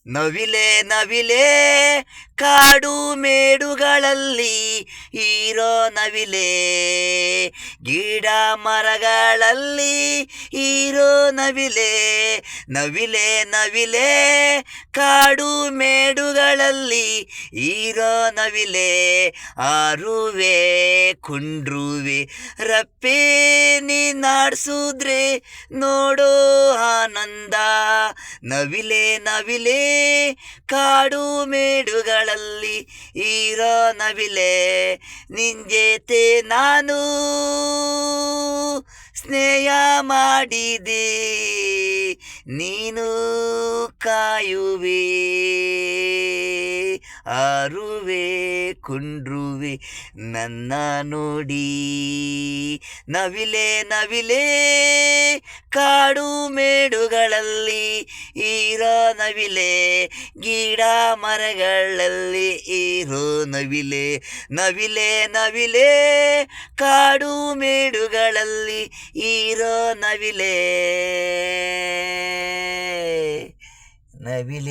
ನವಿಲೆ ನವಿಲೆ ಕಾಡು ಮೇಡುಗಳಲ್ಲಿ ಇರೋ ನವಿಲೆ, ಗಿಡ ಮರಗಳಲ್ಲಿ ಇರೋ ನವಿಲೆ. ನವಿಲೆ ನವಿಲೆ ಕಾಡು ಮೇಡುಗಳಲ್ಲಿ ಇರೋ ನವಿಲೆ, ಆರುವೆ ಕುಂಡ್ರುವೆ ರಪ್ಪೆ ನೀನಾಡ್ಸುದ್ರೆ ನೋಡೋ ಆನಂದ. ನವಿಲೆ ನವಿಲೆ ಕಾಡು ಮೇಡುಗಳಲ್ಲಿ ಇರೋ ನವಿಲೆ, ನಿಂಜೇತೆ ನಾನು ಸ್ನೇಹ ಮಾಡಿದೆ, ನೀನು ಕಾಯುವೆ. ಆರುವೆ ಕುಂಡ್ರುವೆ ನನ್ನ ನೋಡಿ. ನವಿಲೆ ನವಿಲೆ ಕಾಡು ಮೇಡುಗಳಲ್ಲಿ ಇರೋ ನವಿಲೆ, ಗಿಡ ಮರಗಳಲ್ಲಿ ಇರೋ ನವಿಲೆ. ನವಿಲೆ ನವಿಲೆ ಕಾಡು ಮೇಡುಗಳಲ್ಲಿ ಇರೋ ನವಿಲೆ. ನವಿಲೆ